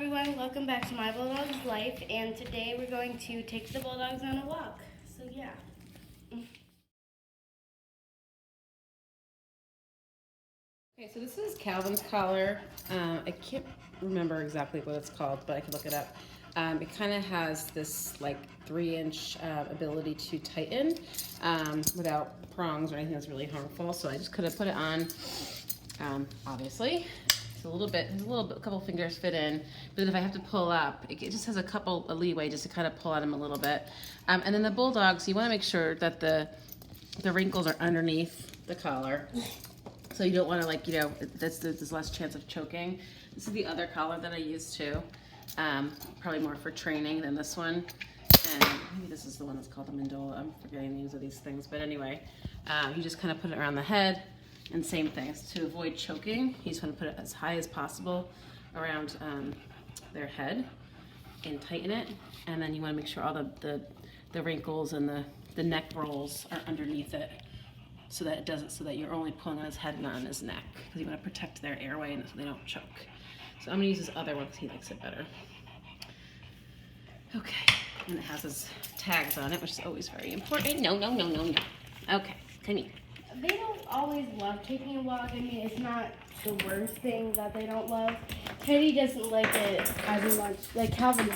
everyone, welcome back to my Bulldogs life, and today we're going to take the Bulldogs on a walk. So yeah. Okay, so this is Calvin's collar. I can't remember exactly what it's called, but I can look it up. It kind of has this like 3-inch ability to tighten without prongs or anything that's really harmful. So I just could have put it on, obviously. It's a little bit, a couple fingers fit in, but then if I have to pull up, it just has a leeway just to kind of pull at them a little bit. And then the Bulldogs, you want to make sure that the wrinkles are underneath the collar. So you don't want to, like, there's less chance of choking. This is the other collar that I use too. Probably more for training than this one. And maybe this is the one that's called the mandola. I'm forgetting the names of these things. But anyway, you just kind of put it around the head. And same thing, to avoid choking, you just want to put it as high as possible around their head and tighten it. And then you want to make sure all the wrinkles and the neck rolls are underneath it. So that you're only pulling on his head and not on his neck, because you want to protect their airway and so they don't choke. So I'm gonna use this other one because he likes it better. Okay, and it has his tags on it, which is always very important. No. Okay, come here. They don't always love taking a walk. I mean, it's not the worst thing that they don't love. Teddy doesn't like it as much. Like Calvin,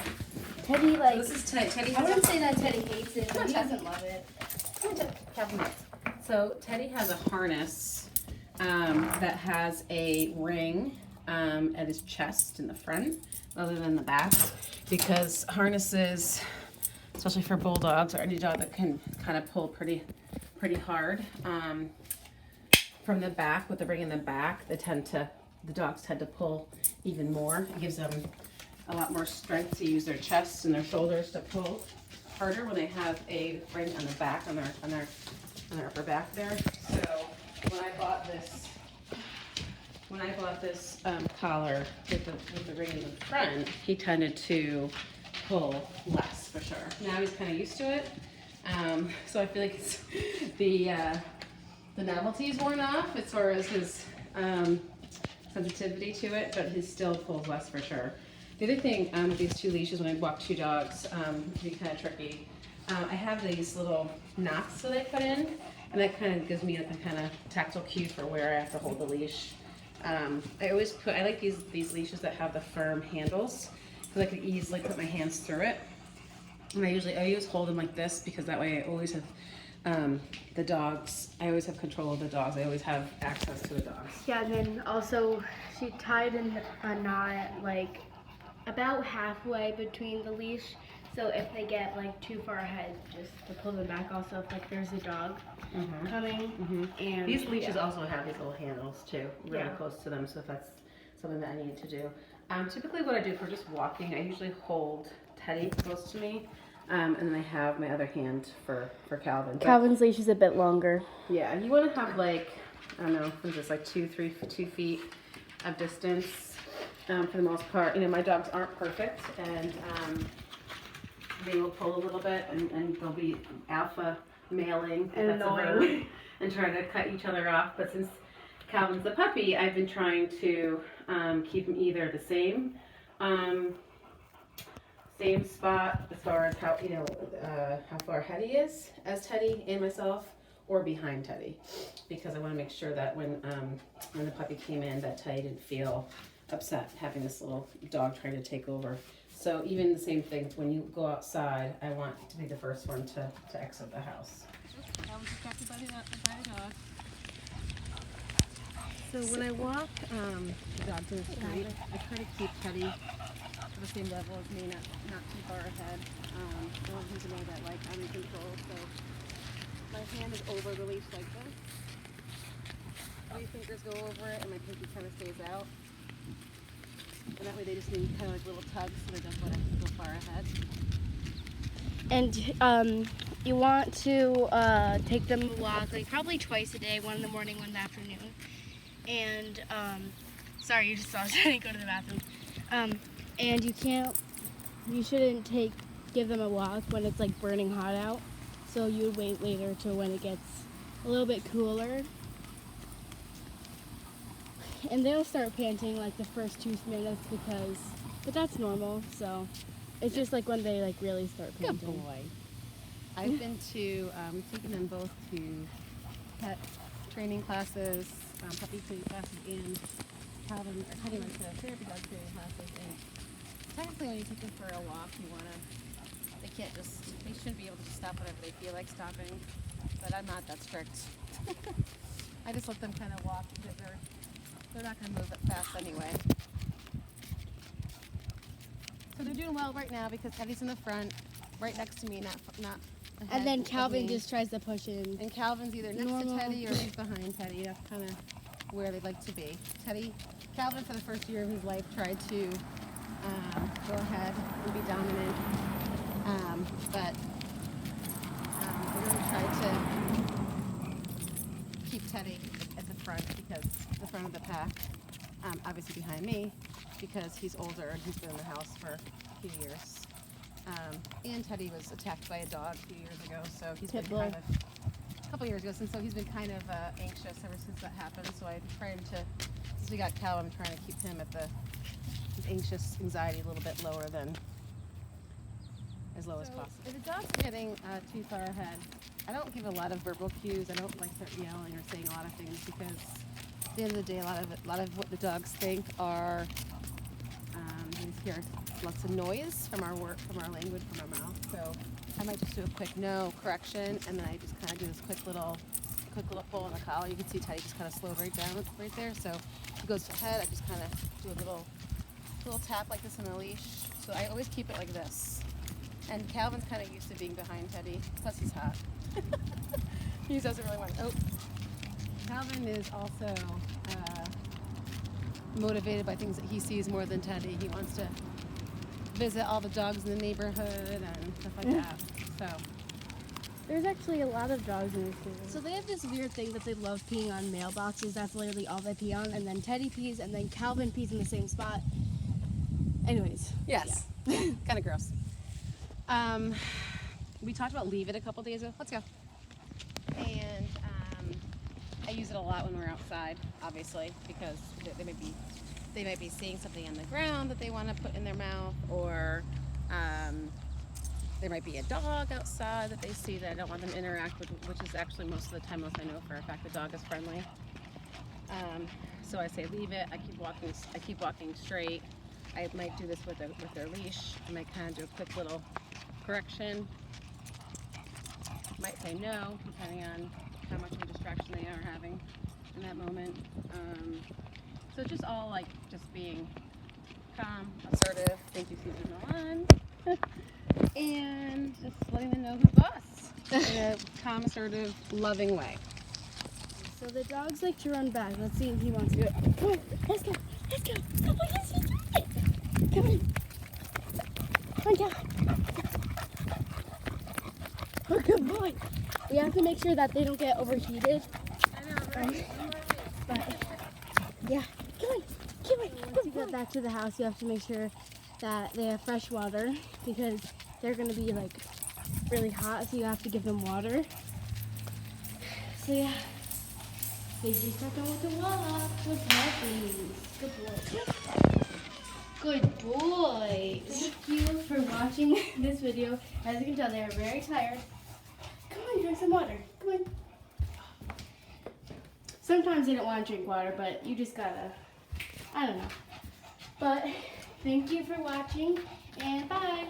Teddy like. So this is Teddy. I wouldn't say that Teddy hates it, but he doesn't love it. Calvin. So Teddy has a harness that has a ring at his chest in the front rather than the back, because harnesses, especially for Bulldogs or any dog that can kind of pull pretty hard from the back, with the ring in the back, the dogs tend to pull even more. It gives them a lot more strength to use their chests and their shoulders to pull harder when they have a ring on the back, on their upper back there. So when I bought this collar with the ring in the front, he tended to pull less for sure. Now he's kind of used to it. So I feel like it's the novelty's worn off as far as his sensitivity to it, but he still pulls less for sure. The other thing with these two leashes, when I walk two dogs, can be kind of tricky. I have these little knots that I put in, and that kind of gives me like a kind of tactile cue for where I have to hold the leash. I like these leashes that have the firm handles, because I can easily put my hands through it. And I always hold them like this, because that way I always have the dogs. I always have control of the dogs. I always have access to the dogs. Yeah, and then also she tied a knot like about halfway between the leash. So if they get like too far ahead, just to pull them back. Also, if like there's a dog coming, and these leashes also have these little handles too, really close to them. So if that's something that I need to do, typically what I do for just walking, I usually hold Teddy close to me, and then I have my other hand for Calvin. Calvin's leash is a bit longer. Yeah, and you want to have like, I don't know, what is this, like 2 feet of distance for the most part. My dogs aren't perfect, and they will pull a little bit, and they'll be alpha mailing, and annoying, and try to cut each other off. But since Calvin's a puppy, I've been trying to keep him either the same spot as far as how far ahead he is as Teddy and myself, or behind Teddy, because I want to make sure that when the puppy came in, that Teddy didn't feel upset having this little dog trying to take over. So even the same thing, when you go outside, I want to be the first one to exit the house. So when I walk the dogs in the street, I try to keep Teddy at the same level as me, not too far ahead. I want him to know that like I'm in control. So my hand is over the leash like this. 3 fingers go over it, and my pinky kind of stays out. And that way they just need kind of like little tugs, so they don't want to go far ahead. And you want to take them a walk, like probably twice a day, one in the morning, one in the afternoon. And sorry, you just saw Teddy go to the bathroom. And you shouldn't give them a walk when it's like burning hot out. So you would wait later to when it gets a little bit cooler. And they'll start panting like the first 2 minutes, because but that's normal. So it's just like when they like really start Good panting. boy. I've been to, we've taken them both to pet training classes, puppy training classes, and Calvin, or Teddy went to therapy dog training classes. And technically, when you take them for a walk, they shouldn't be able to just stop whenever they feel like stopping. But I'm not that strict. I just let them kind of walk because they're not going to move it fast anyway. So they're doing well right now because Teddy's in the front, right next to me, not ahead And then of Calvin me. just tries to push in. And Calvin's either next Normal. to Teddy or he's behind Teddy. That's kind of where they'd like to be. Calvin, for the first year of his life, tried to go ahead and be dominant, but we're going to try to keep Teddy at the front because the front of the pack, obviously behind me, because he's older and he's been in the house for a few years. And Teddy was attacked by a dog a few years ago, so he's been kind of, a couple years ago, and so he's been kind of anxious ever since that happened. So I'm trying to, since we got Cal, I'm trying to keep him at his anxiety a little bit lower than, as low as possible. If the dog's getting too far ahead, I don't give a lot of verbal cues. I don't like start yelling or saying a lot of things because at the end of the day, a lot of what the dogs think are they hear lots of noise from our work, from our language, from our mouth. So I might just do a quick no correction, and then I just kind of do this quick little pull on the collar. You can see Teddy just kind of slowed right down right there. So he goes ahead. I just kind of do a little tap like this on the leash. So I always keep it like this. And Calvin's kind of used to being behind Teddy. Plus he's hot. He doesn't really want. Oh, Calvin is also motivated by things that he sees more than Teddy. He wants to visit all the dogs in the neighborhood and stuff like that. So There's actually a lot of dogs in this neighborhood. So they have this weird thing that they love peeing on mailboxes. That's literally all they pee on. And then Teddy pees, and then Calvin pees in the same spot. Anyways. yes, kind of gross. We talked about Leave It a couple days ago. Let's go. And I use it a lot when we're outside, obviously, because they might be seeing something on the ground that they want to put in their mouth, or there might be a dog outside that they see that I don't want them to interact with, which is actually most of the time, most I know for a fact the dog is friendly. So I say leave it. I keep walking straight. I might do this with their leash. I might kind of do a quick little correction. Might say no, depending on how much of a distraction they are having in that moment. So it's just all like just being calm, assertive. Thank you, Susan Milan. And just letting them know who's boss in a calm, assertive, loving way. So the dogs like to run back. Let's see if he wants to do it. Come on, let's go. Let's go. Come on, let's do it. Come on. Come on, down. Oh, good boy. We have to make sure that they don't get overheated. I know, right? But yeah, come on. To get back to the house, you have to make sure that they have fresh water because they're going to be like really hot, so you have to give them water. So yeah, they just start going with the walk with puppies. Good boy. Good boy. Thank you for watching this video. As you can tell, they are very tired. Come on, drink some water. Come on. Sometimes they don't want to drink water, but you just gotta, I don't know. But thank you for watching, and bye.